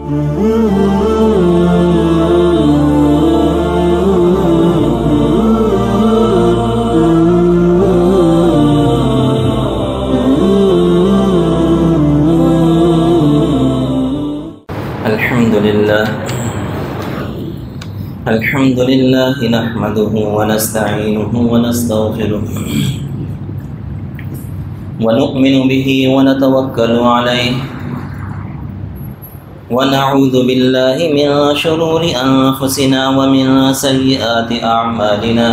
الحمد لله نحمده ونستعينه ونستغفره ونؤمن به ونتوكل عليه ونعوذ بالله من شرور أنفسنا ومن سيئات أعمالنا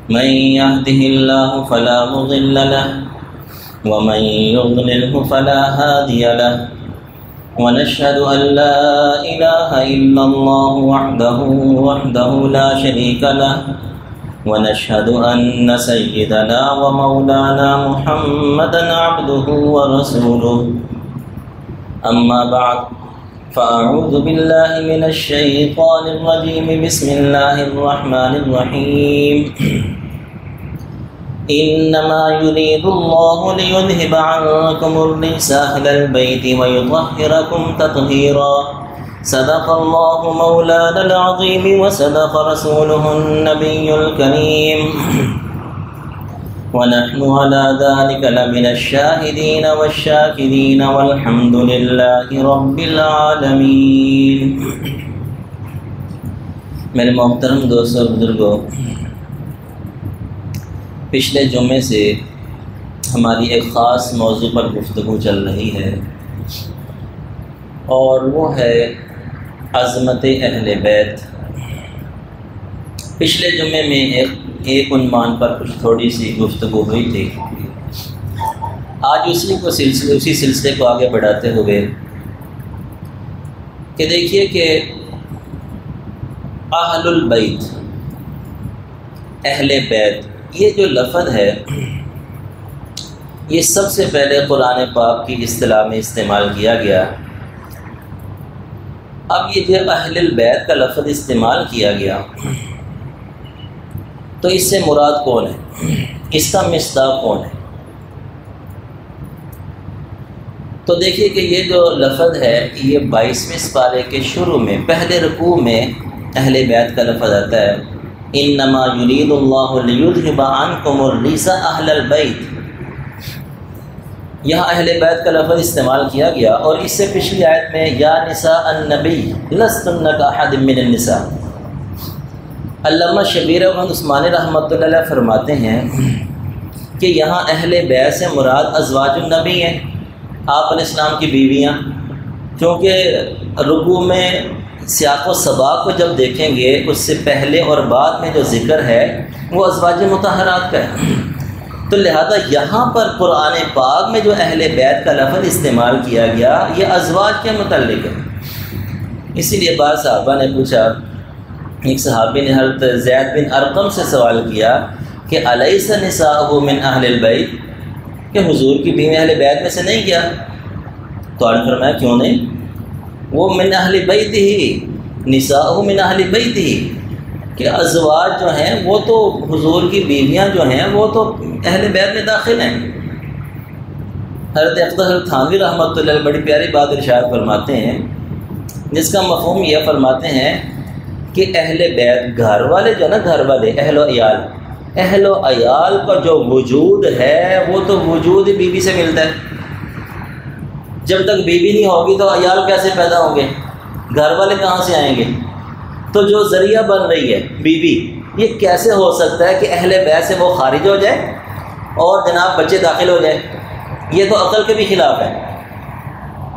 من يهده الله فلا مضل له ومن يضلله فلا هادي له ونشهد أن لا إله إلا الله وحده لا شريك له ونشهد أن سيدنا ومولانا محمدا عبده ورسوله أما بعد فأعوذ بالله من الشيطان الرجيم بسم الله الرحمن الرحيم إنما يريد الله ليذهب عنكم الرجس أهل البيت ويطهركم تطهيرا صدق الله مولانا العظيم وصدق رسوله النبي الكريم ونحن على ذلك لمن الشاهدين والشاكرين والحمد لله رب العالمين. میرے محترم دوستوں اور بزرگوں، پچھلے جمعے سے ہماری ایک خاص موضوع پر گفتگو چل رہی ہے اور وہ ہے عظمت اہل بیت. پچھلے جمعے میں ایک عنوان پر کچھ تھوڑی سی گفتگو ہوئی تھی. آج اسی سلسلے کو آگے بڑھاتے ہوئے کہ دیکھیے کہ اہل البیت، اہل بیت، یہ جو لفظ ہے یہ سب سے پہلے قرآن پاک کی اصطلاح میں استعمال کیا گیا. اب یہ جب اہل البیت کا لفظ استعمال کیا گیا تو اس سے مراد کون ہے، اس کا مصداق کون ہے؟ تو دیکھیے کہ یہ جو لفظ ہے یہ 22ویں سپارے کے شروع میں پہلے رکوع میں اہل بیت کا لفظ آتا ہے. انما یرید اللہ لیذھب عنکم الرجس اہل البیت. یہاں اہل بیت کا لفظ استعمال کیا گیا اور اس سے پچھلی آیت میں یا نساء النبی لستن کاحد من النساء. علامہ شبیر احمد عثمانی رحمۃ اللہ علیہ فرماتے ہیں کہ یہاں اہل بیت سے مراد ازواج النبی ہیں، آپ علیہ السلام کی بیویاں. کیونکہ رکوع میں سیاق و سباق کو جب دیکھیں گے اس سے پہلے اور بعد میں جو ذکر ہے وہ ازواج مطہرات کا ہے. تو لہذا یہاں پر قرآن پاک میں جو اہل بیت کا لفظ استعمال کیا گیا یہ ازواج کے متعلق ہے. اسی لیے بعض صحابہ نے پوچھا، ایک صحابی نے حضرت زید بن ارقم سے سوال کیا کہ الیس نساء من اہل البیت، کہ حضور کی بیوی اہل بیت میں سے نہیں کیا؟ تو آپ نے فرمایا کیوں نہیں، وہ من اہل بیت ہی، نساء من اہل بیت ہی، کہ ازواج جو ہیں وہ تو حضور کی بیویاں جو ہیں وہ تو اہل بیت میں داخل ہیں. حضرت اقدس تھانوی رحمۃ اللہ علیہ بڑی پیاری بات ارشاد فرماتے ہیں جس کا مفہوم یہ فرماتے ہیں کہ اہل بیت گھر والے جو نا، گھر والے اہل و عیال کا جو وجود ہے وہ تو وجود بیوی سے ملتا ہے. جب تک بیوی نہیں ہوگی تو عیال کیسے پیدا ہوں گے، گھر والے کہاں سے آئیں گے؟ تو جو ذریعہ بن رہی ہے بیوی، یہ کیسے ہو سکتا ہے کہ اہل بیت سے وہ خارج ہو جائے اور جناب بچے داخل ہو جائے؟ یہ تو عقل کے بھی خلاف ہے.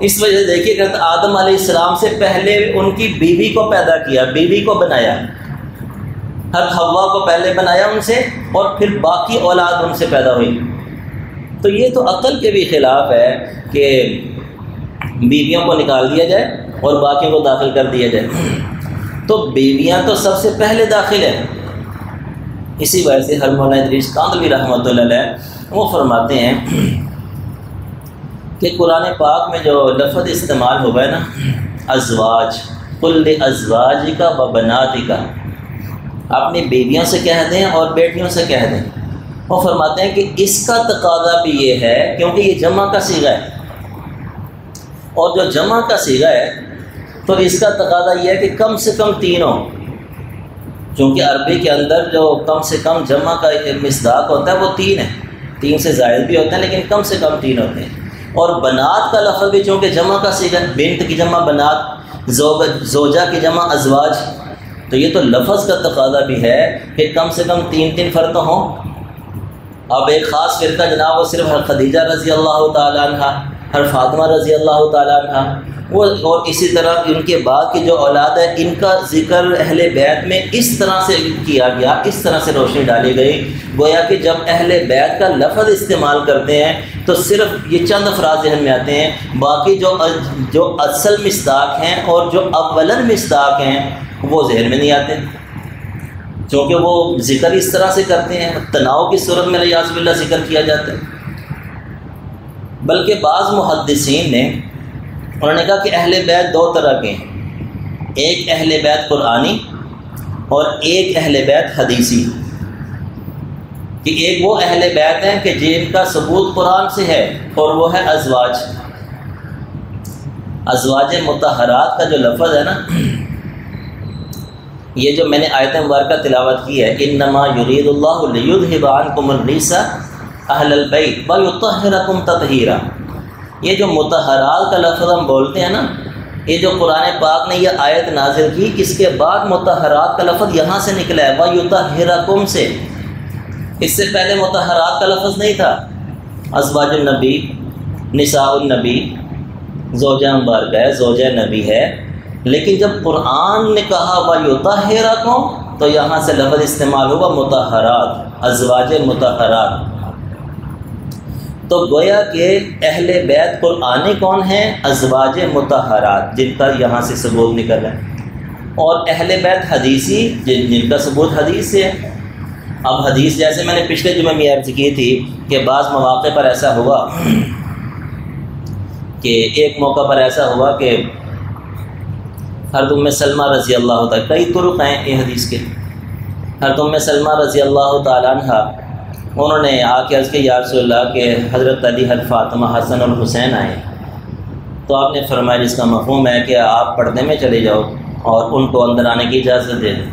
اس وجہ سے دیکھیے کہ آدم علیہ السلام سے پہلے ان کی بیوی کو پیدا کیا، بیوی کو بنایا، حضرت حوا کو پہلے بنایا ان سے اور پھر باقی اولاد ان سے پیدا ہوئی. تو یہ تو عقل کے بھی خلاف ہے کہ بیویوں کو نکال دیا جائے اور باقیوں کو داخل کر دیا جائے. تو بیویاں تو سب سے پہلے داخل ہیں. اسی وجہ سے ہر مولانا ادریس کاندھلوی رحمۃ اللہ علیہ وہ فرماتے ہیں کہ قرآن پاک میں جو لفظ استعمال ہوا ہے نا، ازواج، قل لازواجک و بناتک، اپنی بیویوں سے کہہ دیں اور بیٹیوں سے کہہ دیں. وہ فرماتے ہیں کہ اس کا تقاضا بھی یہ ہے کیونکہ یہ جمع کا صیغہ ہے اور جو جمع کا صیغہ ہے تو اس کا تقاضا یہ ہے کہ کم سے کم 3 ہوں، چونکہ عربی کے اندر جو کم سے کم جمع کا مصداق ہوتا ہے وہ 3 ہے، 3 سے زائد بھی ہوتے ہیں لیکن کم سے کم 3 ہوتے ہیں۔ اور بنات کا لفظ بھی چونکہ جمع کا صیغہ، بنت کی جمع بنات، زوجہ کی جمع ازواج، تو یہ تو لفظ کا تقاضا بھی ہے کہ کم سے کم 3 فرد ہوں۔ اب ایک خاص فرقہ جناب وہ صرف خدیجہ رضی اللہ تعالیٰ عنہ، فاطمہ رضی اللہ تعالیٰ عنہ، وہ اور اسی طرح ان کے بعد کی جو اولاد ہے ان کا ذکر اہل بیت میں اس طرح سے کیا گیا، اس طرح سے روشنی ڈالی گئی، گویا کہ جب اہل بیت کا لفظ استعمال کرتے ہیں تو صرف یہ چند افراد ذہن میں آتے ہیں، باقی جو اصل مصداق ہیں اور جو اولاً مصداق ہیں وہ ذہن میں نہیں آتے، کیونکہ وہ ذکر اس طرح سے کرتے ہیں، تناؤ کی صورت میں ریاض باللہ ذکر کیا جاتا ہے۔ بلکہ بعض محدثین نے انہوں نے کہا کہ اہل بیت 2 طرح کے ہیں، ایک اہل بیت قرآنی اور ایک اہل بیت حدیثی، کہ ایک وہ اہل بیت ہیں کہ جن کا ثبوت قرآن سے ہے اور وہ ہے ازواج مطہرات کا جو لفظ ہے نا، یہ جو میں نے آیت مبارکہ تلاوت کی ہے، انما یرید اللہ لیذھب عنکم الرجس اہل البیت ویطہرکم تطہیرا، یہ جو مطہرات کا لفظ ہم بولتے ہیں نا، یہ جو قرآن پاک نے یہ آیت نازل کی، اس کے بعد مطہرات کا لفظ یہاں سے نکلا ہے، ویطہرکم سے، اس سے پہلے مطہرات کا لفظ نہیں تھا۔ ازواج النبی، نساء النبی، زوجہ مبارکہ ہے، زوجہ نبی ہے، لیکن جب قرآن نے کہا وَيُطَهِّرَكُمْ تو یہاں سے لفظ استعمال ہوا مطہرات، ازواج مطہرات۔ تو گویا کہ اہل بیت قرآنی کون ہیں؟ ازواج مطہرات، جن کا یہاں سے ثبوت نکل ہے، اور اہل بیت حدیثی جن کا ثبوت حدیث سے ہے۔ اب حدیث جیسے میں نے پچھلے جمعے میں عرض کی تھی کہ بعض مواقع پر ایسا ہوا کہ ایک موقع پر ایسا ہوا کہ حضرت ام سلمہ رضی اللہ تعالیٰ، کئی طرق ہیں یہ حدیث کے، حضرت ام سلمہ رضی اللہ تعالیٰ عنہ انہوں نے آ کے عرض کہ یا رسول اللہ کہ حضرت علی، حضرت فاطمہ، حسن اور حسین آئے، تو آپ نے فرمایا جس کا مفہوم ہے کہ آپ پردے میں چلے جاؤ اور ان کو اندر آنے کی اجازت دے دیں۔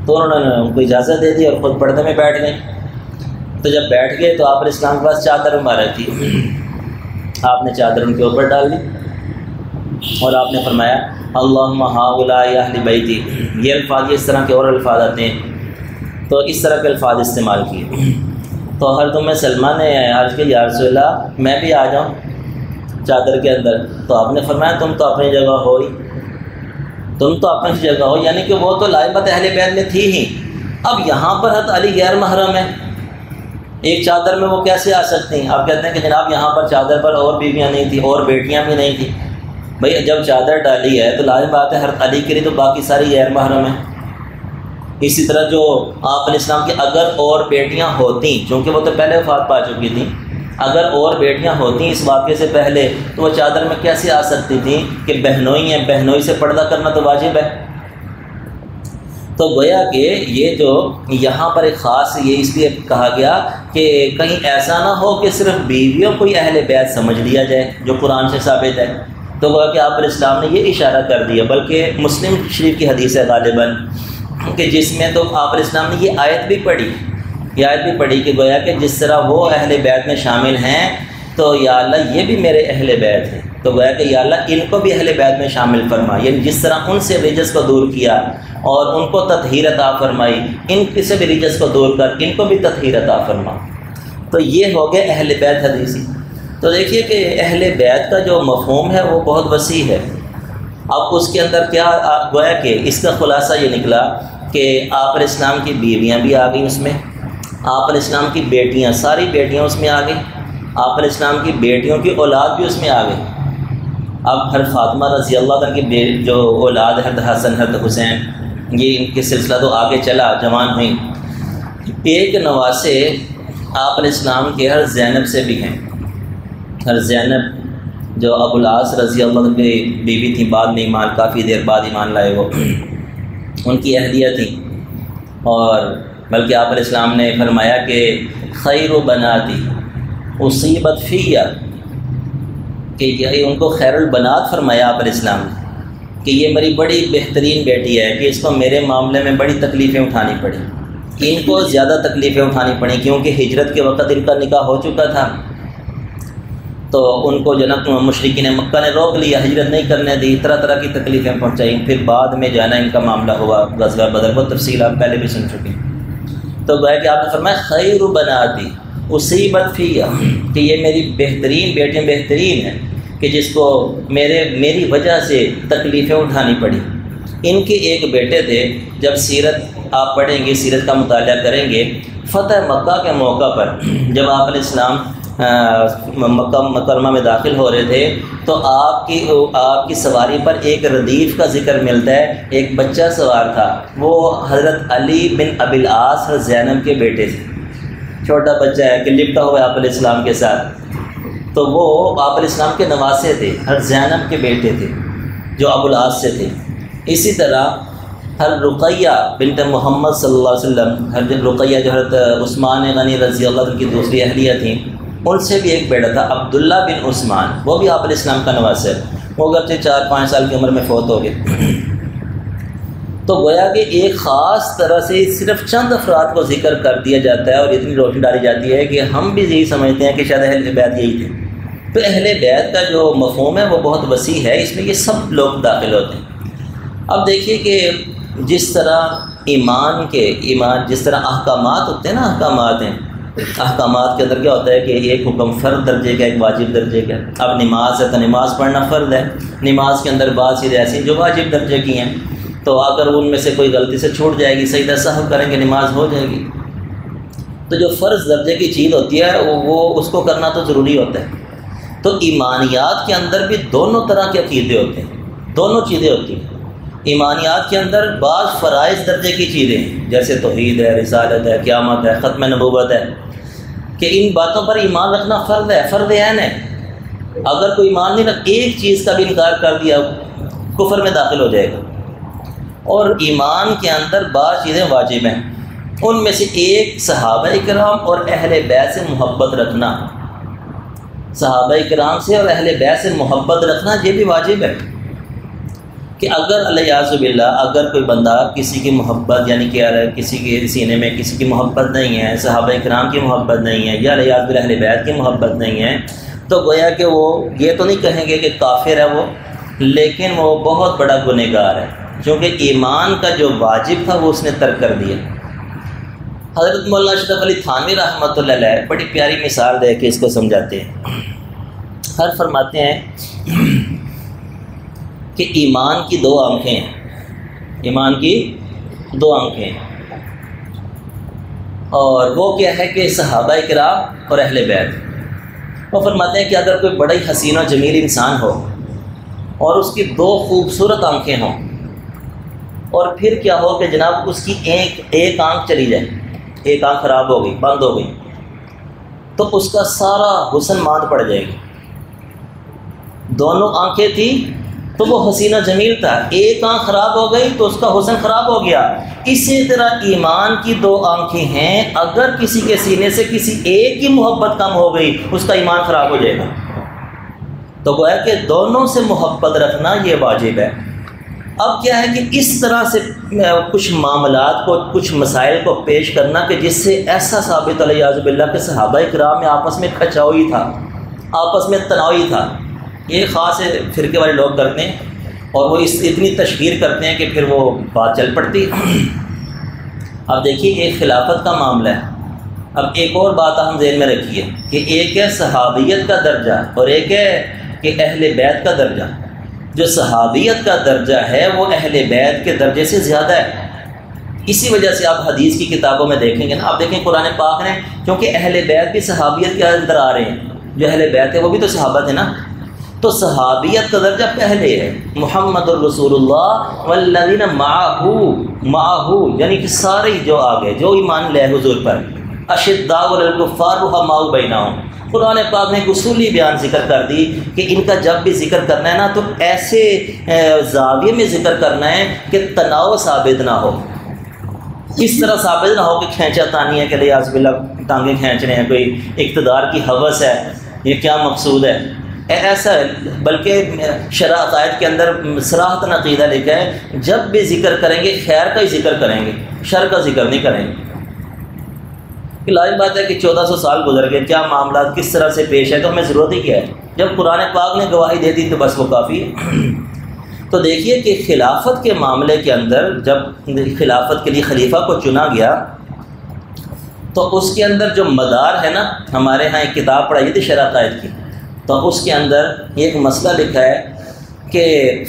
تو انہوں نے ان کو اجازت دے دی اور خود پردے میں بیٹھ گئے۔ تو جب بیٹھ گئے تو آپ علیہ السلام کے پاس چادر مبارک تھی، آپ نے چادر ان کے اوپر ڈال دی اور آپ نے فرمایا اللہم ہؤلاء اہل بیتی، یہ الفاظ، اس طرح کے اور الفاظ آتے ہیں، تو اس طرح کے الفاظ استعمال کیے۔ تو حضرت ام سلمہ نے عرض کہ یا رسول اللہ میں بھی آ جاؤں چادر کے اندر، تو آپ نے فرمایا تم تو اپنی جگہ ہو ہی، تم تو اپنی جگہ ہو، یعنی کہ وہ تو لائبت اہل بیت میں تھی ہی، اب یہاں پر حضرت علی غیر محرم ہے، ایک چادر میں وہ کیسے آ سکتے ہیں؟ آپ کہتے ہیں کہ جناب یہاں پر چادر پر اور بیویاں نہیں تھیں اور بیٹیاں بھی نہیں تھیں، بھئی جب چادر ڈالی ہے تو لازم بات ہے حضرت علی کے لیے تو باقی ساری غیر محرم ہیں۔ اسی طرح جو آپ علیہ السلام کی اگر اور بیٹیاں ہوتیں، چونکہ وہ تو پہلے وفات پا چکی تھیں، اگر اور بیٹیاں ہوتیں اس واقعے سے پہلے تو وہ چادر میں کیسے آ سکتی تھیں کہ بہنوئی ہیں، بہنوئی سے پردہ کرنا تو واجب ہے۔ تو گویا کہ یہ جو یہاں پر ایک خاص یہ اس لیے کہا گیا کہ کہیں ایسا نہ ہو کہ صرف بیویوں کو اہل بیت سمجھ لیا جائے جو قرآن سے ثابت ہے، تو گویا کہ آپ علیہ السلام نے یہ اشارہ کر دیا، بلکہ مسلم شریف کی حدیث ہے غالباً کہ جس میں تو آپ علیہ السلام نے یہ آیت بھی پڑھی کہ گویا کہ جس طرح وہ اہل بیت میں شامل ہیں تو یا اللہ یہ بھی میرے اہل بیت ہیں، تو گویا کہ یا اللہ ان کو بھی اہل بیت میں شامل فرما، یعنی جس طرح ان سے رجس کو دور کیا اور ان کو تطہیر عطا فرمائی، ان سے بھی رجس کو دور کر ان کو بھی تطہیر عطا فرما۔ تو یہ ہو گئے اہل بیت حدیثی۔ تو دیکھیے کہ اہل بیت کا جو مفہوم ہے وہ بہت وسیع ہے۔ اب اس کے اندر کیا گویا کہ اس کا خلاصہ یہ نکلا کہ آپ علیہ السلام کی بیویاں بھی آ گئیں اس میں، آپ علیہ السلام کی بیٹیاں، ساری بیٹیاں اس میں آ گئیں، آپ علیہ السلام کی بیٹیوں کی اولاد بھی اس میں آ گئی۔ اب حضرت فاطمہ رضی اللہ عنہ کی جو اولاد ہے حضرت حسن، حضرت حسین، یہ ان کے سلسلہ تو آگے چلا، جوان ہوئیں۔ ایک نواسے آپ علیہ السلام کے حضرت زینب سے بھی ہیں، حضرت زینب جو ابو العاص رضی اللہ عنہ کی بیوی تھیں، بعد میں ایمان، کافی دیر بعد ایمان لائے وہ، ان کی اہلیہ تھیں، اور بلکہ آپ علیہ السلام نے فرمایا کہ خیر بناتی اصیبت فیہ، کہ یہ ان کو خیر البنات فرمایا آپ علیہ السلام نے کہ یہ میری بڑی بہترین بیٹی ہے کہ اس کو میرے معاملے میں بڑی تکلیفیں اٹھانی پڑیں. ان کو زیادہ تکلیفیں اٹھانی پڑیں کیونکہ ہجرت کے وقت ان کا نکاح ہو چکا تھا، تو ان کو جناب مشرکین مکہ نے روک لیا، ہجرت نہیں کرنے دی، طرح طرح کی تکلیفیں پہنچائیں. پھر بعد میں جانا ان کا معاملہ ہوا غزوہ بدر، وہ تفصیل آپ پہلے بھی سن چکے. تو گویا کہ آپ نے فرمایا خیر بناتی اصیبت فیہ، کہ یہ میری بہترین بیٹیاں بہترین ہیں کہ جس کو میری وجہ سے تکلیفیں اٹھانی پڑی. ان کے ایک بیٹے تھے، جب سیرت آپ پڑھیں گے، سیرت کا مطالعہ کریں گے، فتح مکہ کے موقع پر جب آپ علیہ السلام مکہ مکرمہ میں داخل ہو رہے تھے تو آپ کی سواری پر ایک ردیف کا ذکر ملتا ہے. ایک بچہ سوار تھا، وہ حضرت علی بن ابی العاص اور زینب کے بیٹے تھے. چھوٹا بچہ ہے کہ لپٹا ہوا ہے آپ علیہ السلام کے ساتھ، تو وہ آپ علیہ السلام کے نواسے تھے، حضرت زینب کے بیٹے تھے جو ابو العاص سے تھے. اسی طرح حضرت رقیہ بنت محمد صلی اللہ علیہ وسلم، حضرت رقیہ جو حضرت عثمان غنی رضی اللہ عنہ کی دوسری اہلیہ تھیں، ان سے بھی ایک بیٹا تھا عبداللہ بن عثمان، وہ بھی آپ علیہ السلام کا نواسہ ہے. وہ اگرچہ 4-5 سال کی عمر میں فوت ہو گئے. تو گویا کہ ایک خاص طرح سے صرف چند افراد کو ذکر کر دیا جاتا ہے اور اتنی روشنی ڈالی جاتی ہے کہ ہم بھی یہی سمجھتے ہیں کہ شاید اہل بیت یہی تھے. تو اہل بیت کا جو مفہوم ہے وہ بہت وسیع ہے، اس میں یہ سب لوگ داخل ہوتے ہیں. اب دیکھیے کہ جس طرح ایمان جس طرح احکامات ہوتے ہیں نا، احکامات کے اندر کیا ہوتا ہے کہ ایک حکم فرد درجے کا، ایک واجب درجے کا. اب نماز ہے تو نماز پڑھنا فرض ہے، نماز کے اندر بعض چیزیں ایسی جو واجب درجے کی ہیں، تو اگر ان میں سے کوئی غلطی سے چھوٹ جائے گی، سجدہ سہو کریں گے، نماز ہو جائے گی. تو جو فرض درجے کی چیز ہوتی ہے وہ اس کو کرنا تو ضروری ہوتا ہے. تو ایمانیات کے اندر بھی دونوں طرح کے عقیدے ہوتے ہیں، دونوں چیزیں ہوتی ہیں. ایمانیات کے اندر بعض فرائض درجے کی چیزیں ہیں، جیسے توحید ہے، رسالت ہے، قیامت ہے، ختم نبوت ہے، کہ ان باتوں پر ایمان رکھنا فرض ہے، فرض عین ہے. اگر کوئی ایمان نہیں رکھ، ایک چیز کا بھی انکار کر دیا، کفر میں داخل ہو جائے گا. اور ایمان کے اندر بعض چیزیں واجب ہیں، ان میں سے ایک صحابہ کرام اور اہل بیت سے محبت رکھنا. صحابہ کرام سے اور اہل بیت سے محبت رکھنا یہ بھی واجب ہے کہ اگر الیاذ باللہ اگر کوئی بندہ کسی کی محبت، یعنی کہ کسی کے سینے میں کسی کی محبت نہیں ہے، صحابہ کرام کی محبت نہیں ہے، یا الیاذ باللہ اہل بیت کی محبت نہیں ہے، تو گویا کہ وہ یہ تو نہیں کہیں گے کہ کافر ہے وہ، لیکن وہ بہت بڑا گنہگار ہے، کیونکہ ایمان کا جو واجب تھا وہ اس نے ترک کر دیا. حضرت مولانا اشرف علی تھانوی رحمۃ اللہ علیہ بڑی پیاری مثال دے کے اس کو سمجھاتے ہیں. ہر فرماتے ہیں کہ ایمان کی 2 آنکھیں ہیں، ایمان کی 2 آنکھیں ہیں، اور وہ کیا ہے کہ صحابہ کرام اور اہل بیت. وہ فرماتے ہیں کہ اگر کوئی بڑا ہی حسین و جمیل انسان ہو اور اس کی 2 خوبصورت آنکھیں ہوں، اور پھر کیا ہو کہ جناب اس کی ایک آنکھ چلی جائے، ایک آنکھ خراب ہو گئی، بند ہو گئی، تو اس کا سارا حسن ماند پڑ جائے گی. دونوں آنکھیں تھیں تو وہ حسین و جمیل تھا، ایک آنکھ خراب ہو گئی تو اس کا حسن خراب ہو گیا. اسی طرح ایمان کی 2 آنکھیں ہیں، اگر کسی کے سینے سے کسی ایک کی محبت کم ہو گئی اس کا ایمان خراب ہو جائے گا. تو گویا کہ دونوں سے محبت رکھنا یہ واجب ہے. اب کیا ہے کہ اس طرح سے کچھ معاملات کو، کچھ مسائل کو پیش کرنا کہ جس سے ایسا ثابت علیہ باللہ کہ صحابہ کرام میں آپس میں کھچاؤ ہی تھا، آپس میں تناؤ ہی تھا. یہ خاص فرقے والے لوگ کرتے ہیں اور وہ اتنی تشہیر کرتے ہیں کہ پھر وہ بات چل پڑتی. اب دیکھیے ایک خلافت کا معاملہ ہے. اب ایک اور بات ہم ذہن میں رکھیے کہ ایک ہے صحابیت کا درجہ اور ایک ہے کہ اہل بیت کا درجہ. جو صحابیت کا درجہ ہے وہ اہل بیت کے درجے سے زیادہ ہے. اسی وجہ سے آپ حدیث کی کتابوں میں دیکھیں گے نا، آپ دیکھیں قرآن پاک نے، کیونکہ اہل بیت بھی صحابیت کے اندر آ رہے ہیں، جو اہل بیت ہے وہ بھی تو صحابہ تھے نا، تو صحابیت کا درجہ پہلے ہے. محمد الرسول اللہ والذین معہ، یعنی کہ سارے جو آگے جو ایمان لے حضور پر، اشداء علی الکفار رحماء بینہم. قرآن پاک نے ایک اصولی بیان ذکر کر دی کہ ان کا جب بھی ذکر کرنا ہے نا تو ایسے زاویے میں ذکر کرنا ہے کہ تناؤ ثابت نہ ہو. اس طرح ثابت نہ ہو کہ کھینچا تانی ہے کہ لیاذ باللہ ٹانگیں کھینچ رہے ہیں، کوئی اقتدار کی ہوس ہے، یہ کیا مقصود ہے. ایسا بلکہ شرح عقائد کے اندر صراحتاً عقیدہ لکھا ہے جب بھی ذکر کریں گے خیر کا ہی ذکر کریں گے، شر کا ذکر نہیں کریں گے. کہ لازم بات ہے کہ 1400 سال گزر گئے، کیا معاملات کس طرح سے پیش ہے، تو ہمیں ضرورت ہی کیا ہے؟ جب قرآن پاک نے گواہی دے دی تو بس وہ کافی ہے. تو دیکھیے کہ خلافت کے معاملے کے اندر جب خلافت کے لیے خلیفہ کو چنا گیا تو اس کے اندر جو مدار ہے نا، ہمارے ہاں ایک کتاب پڑھائی تھی شرح عقائد کی، تو اس کے اندر ایک مسئلہ لکھا ہے کہ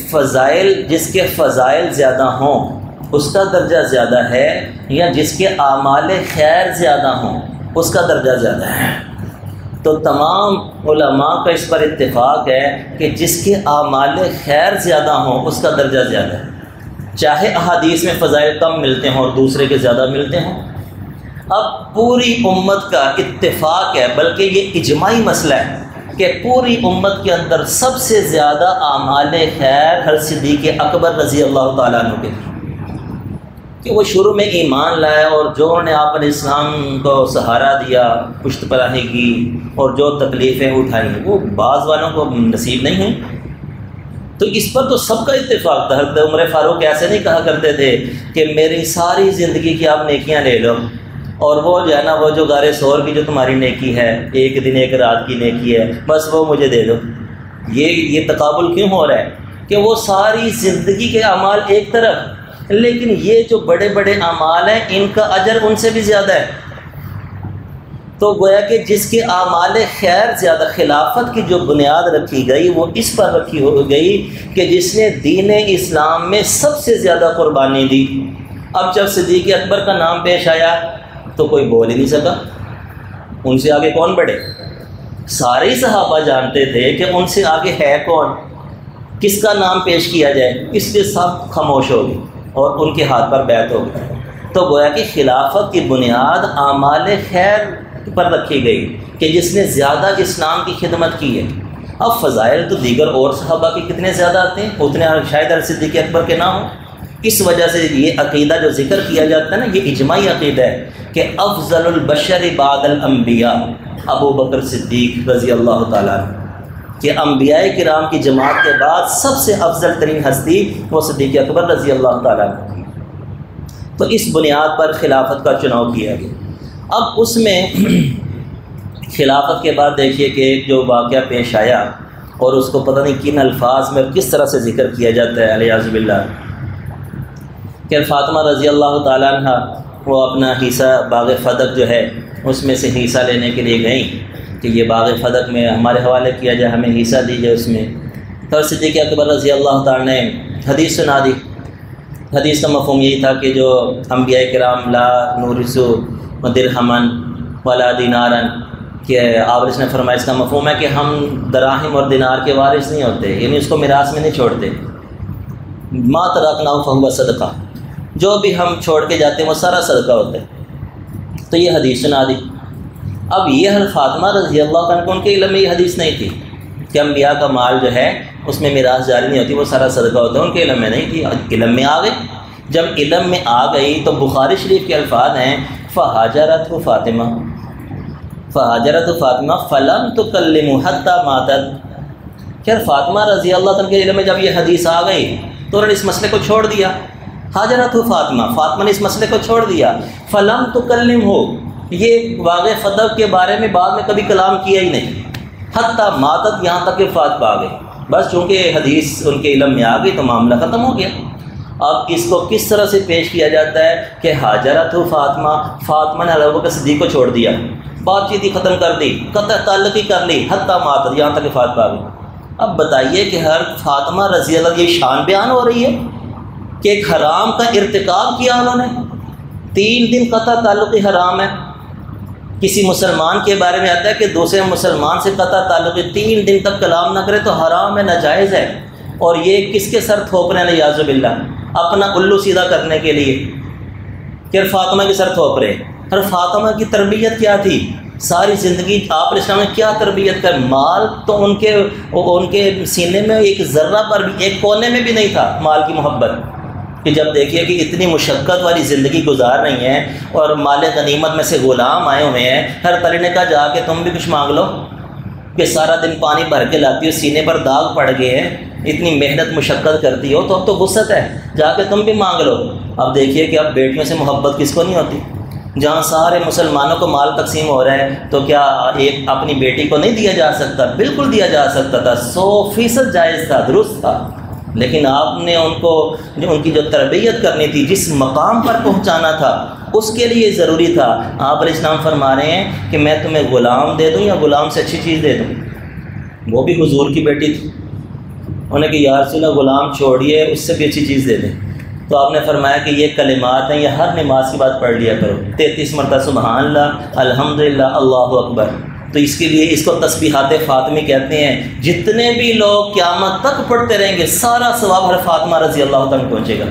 فضائل، جس کے فضائل زیادہ ہوں اس کا درجہ زیادہ ہے، یا جس کے اعمال خیر زیادہ ہوں اس کا درجہ زیادہ ہے. تو تمام علماء کا اس پر اتفاق ہے کہ جس کے اعمال خیر زیادہ ہوں اس کا درجہ زیادہ ہے، چاہے احادیث میں فضائل کم ملتے ہوں اور دوسرے کے زیادہ ملتے ہوں. اب پوری امت کا اتفاق ہے، بلکہ یہ اجماعی مسئلہ ہے کہ پوری امت کے اندر سب سے زیادہ اعمال خیر ہر صدیق اکبر رضی اللہ تعالیٰ عنہ کے، کہ وہ شروع میں ایمان لائے اور جو انہوں نے آپ علیہ السلام کو سہارا دیا، پشت پناہی کی اور جو تکلیفیں اٹھائیں وہ بعض والوں کو نصیب نہیں ہیں. تو اس پر تو سب کا اتفاق تھا. حضرت عمر فاروق ایسے نہیں کہا کرتے تھے کہ میری ساری زندگی کی آپ نیکیاں لے لو، اور وہ جو ہے نا وہ جو غار ثور کی جو تمہاری نیکی ہے، ایک دن ایک رات کی نیکی ہے، بس وہ مجھے دے دو. یہ تقابل کیوں ہو رہا ہے کہ وہ ساری زندگی کے اعمال ایک طرف، لیکن یہ جو بڑے بڑے اعمال ہیں ان کا اجر ان سے بھی زیادہ ہے. تو گویا کہ جس کے اعمال خیر زیادہ، خلافت کی جو بنیاد رکھی گئی وہ اس پر رکھی ہو گئی کہ جس نے دین اسلام میں سب سے زیادہ قربانی دی. اب جب صدیق اکبر کا نام پیش آیا تو کوئی بول ہی نہیں سکا، ان سے آگے کون بڑھے؟ سارے صحابہ جانتے تھے کہ ان سے آگے ہے کون، کس کا نام پیش کیا جائے، اس لیے سب خاموش ہو گئے اور ان کے ہاتھ پر بیعت ہو گئی. تو گویا کہ خلافت کی بنیاد اعمال خیر پر رکھی گئی کہ جس نے زیادہ اسلام کی خدمت کی ہے. اب فضائل تو دیگر اور صحابہ کے کتنے زیادہ آتے ہیں، اتنے شاید صدیق اکبر کے نہ ہوں. اس وجہ سے یہ عقیدہ جو ذکر کیا جاتا ہے نا، یہ اجماعی عقیدہ ہے کہ افضل البشر بعد الانبیاء ابو بکر صدیق رضی اللہ تعالیٰ عنہ، کہ انبیاء کرام کی جماعت کے بعد سب سے افضل ترین ہستی وہ صدیق اکبر رضی اللہ تعالیٰ عنہ. تو اس بنیاد پر خلافت کا چناؤ کیا گیا. اب اس میں خلافت کے بعد دیکھیے کہ ایک جو واقعہ پیش آیا اور اس کو پتہ نہیں کن الفاظ میں کس طرح سے ذکر کیا جاتا ہے الیاذ باللہ، کہ فاطمہ رضی اللہ تعالیٰ عنہ وہ اپنا حصہ باغ فدق جو ہے اس میں سے حصہ لینے کے لیے گئیں کہ یہ باغ فدق میں ہمارے حوالے کیا جائے، ہمیں حصہ دیجیے اس میں. تو صدیق اکبر رضی اللہ تعالیٰ نے حدیث سنا دی. حدیث کا مفہوم یہی تھا کہ جو انبیاء کرام لا نورث درہما ولا دینارا، کہ آپ نے فرمایا اس کا مفہوم ہے کہ ہم دراہم اور دینار کے وارث نہیں ہوتے، یعنی اس کو میراث میں نہیں چھوڑتے. ما ترکنا فہو صدقہ، جو بھی ہم چھوڑ کے جاتے ہیں وہ سارا صدقہ ہوتا ہے. تو یہ حدیث سنا دی. اب یہ فاطمہ رضی اللہ عنہ ان کے علم میں یہ حدیث نہیں تھی کہ انبیاء کا مال جو ہے اس میں میراث جاری نہیں ہوتی، وہ سارا صدقہ ہوتا ہے. ان کے علم میں نہیں تھی، علم میں آ گئی. جب علم میں آ گئی تو بخاری شریف کے الفاظ ہیں فہاجرت فاطمہ، فہاجرت فاطمہ فلم تکلمہ حتی ماتت. خیر فاطمہ رضی اللہ عنہ کے علم میں جب یہ حدیث آ گئی تو انہوں نے اس مسئلے کو چھوڑ دیا. حاجرت فاطمہ، فاطمہ نے اس مسئلے کو چھوڑ دیا. فلم تکلم ہو، یہ واقع فدق کے بارے میں بعد میں کبھی کلام کیا ہی نہیں، حتی ماتت، یہاں تک کہ فاطمہ آ گئی. بس چونکہ حدیث ان کے علم میں آ گئی تو معاملہ ختم ہو گیا. اب اس کو کس طرح سے پیش کیا جاتا ہے کہ حاجرت فاطمہ، فاطمہ نے ابو بکر صدیق کو چھوڑ دیا، بات چیت ہی ختم کر دی، قطع تعلق ہی کر لی، حتی ماتت، یہاں تک کہ فاطمہ آ گئی. اب بتائیے کہ ہر فاطمہ رضی اللہ یہ شان بیان ہو رہی ہے کہ ایک حرام کا ارتکاب کیا انہوں نے. 3 دن قطع تعلقی حرام ہے. کسی مسلمان کے بارے میں آتا ہے کہ دوسرے مسلمان سے قطع تعلقی 3 دن تک کلام نہ کرے تو حرام ہے، ناجائز ہے. اور یہ کس کے سر تھوپ رہے ہیں یعوذ باللہ، اپنا الو سیدھا کرنے کے لیے کہ فاطمہ کے سر تھوپ رہے. اور فاطمہ کی تربیت کیا تھی؟ ساری زندگی آپ علیہ السلام نے کیا تربیت کر، مال تو ان کے سینے میں ایک ذرہ پر بھی، ایک کونے میں بھی نہیں تھا مال کی محبت. کہ جب دیکھیے کہ اتنی مشقت والی زندگی گزار رہی ہیں اور مال غنیمت میں سے غلام آئے ہوئے ہیں، ہر طرح نے کہا جا کے تم بھی کچھ مانگ لو. کہ سارا دن پانی بھر کے لاتی ہو، سینے پر داغ پڑ گئے ہیں، اتنی محنت مشقت کرتی ہو، تو اب تو وسعت ہے، جا کے تم بھی مانگ لو۔ اب دیکھیے کہ اب بیٹیوں سے محبت کس کو نہیں ہوتی؟ جہاں سارے مسلمانوں کو مال تقسیم ہو رہا ہے تو کیا ایک اپنی بیٹی کو نہیں دیا جا سکتا؟ بالکل دیا جا سکتا تھا، 100% جائز تھا، درست تھا، لیکن آپ نے ان کو ان کی جو تربیت کرنی تھی، جس مقام پر پہنچانا تھا، اس کے لیے ضروری تھا۔ آپ علیہ السلام فرما رہے ہیں کہ میں تمہیں غلام دے دوں یا غلام سے اچھی چیز دے دوں؟ وہ بھی حضور کی بیٹی تھی، انہوں نے کہ یا رسول اللہ غلام چھوڑیے، اس سے بھی اچھی چیز دے دیں۔ تو آپ نے فرمایا کہ یہ کلمات ہیں، یہ ہر نماز کی بات پڑھ لیا کرو، 33 مرتبہ سبحان اللہ، الحمدللہ، اللہ اکبر۔ تو اس کے لیے اس کو تسبیحات فاطمی کہتے ہیں۔ جتنے بھی لوگ قیامت تک پڑھتے رہیں گے، سارا ثواب ہر فاطمہ رضی اللہ تعالیٰ پہنچے گا۔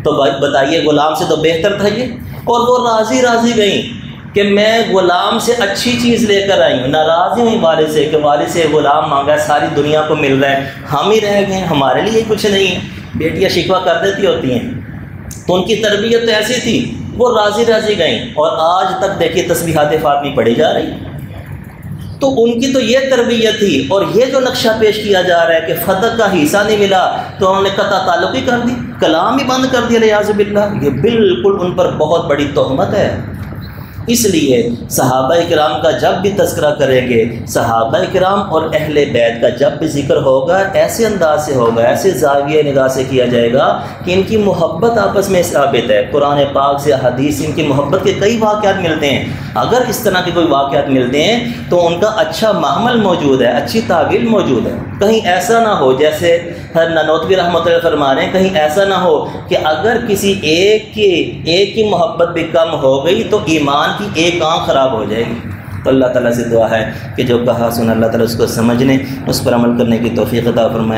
تو بتائیے، غلام سے تو بہتر تھا یہ۔ اور وہ راضی گئیں کہ میں غلام سے اچھی چیز لے کر آئی ہوں، ناراضی ہوئی والد سے کہ والد سے غلام مانگا ہے، ساری دنیا کو مل رہا ہے، ہم ہی رہ گئے، ہمارے لیے کچھ نہیں ہے۔ بیٹیاں شکوہ کر دیتی ہوتی ہیں، تو ان کی تربیت تو ایسی تھی، وہ راضی گئیں، اور آج تک دیکھیے تسبیحات فاطمی پڑھی جا رہی۔ تو ان کی تو یہ تربیت تھی، اور یہ جو نقشہ پیش کیا جا رہا ہے کہ فتح کا حصہ نہیں ملا تو انہوں نے قطع تعلق ہی کر دی، کلام ہی بند کر دیا، والعیاذ باللہ۔ یہ بالکل ان پر بہت بڑی تہمت ہے۔ اس لیے صحابہ کرام کا جب بھی تذکرہ کریں گے، صحابہ کرام اور اہل بیت کا جب بھی ذکر ہوگا، ایسے انداز سے ہوگا، ایسے زاویہ نگاہ سے کیا جائے گا کہ ان کی محبت آپس میں ثابت ہے۔ قرآن پاک سے حدیث ان کی محبت کے کئی واقعات ملتے ہیں۔ اگر اس طرح کے کوئی واقعات ملتے ہیں تو ان کا اچھا محمل موجود ہے، اچھی تعویل موجود ہے۔ کہیں ایسا نہ ہو جیسے نانوتوی رحمۃ اللہ فرما رہے ہیں، کہیں ایسا نہ ہو کہ اگر کسی ایک کی محبت بھی کم ہو گئی تو ایمان کی ایک آنکھ خراب ہو جائے گی۔ تو اللہ تعالیٰ سے دعا ہے کہ جو کہا سنا اللہ تعالیٰ اس کو سمجھنے، اس پر عمل کرنے کی توفیق عطا فرمائے۔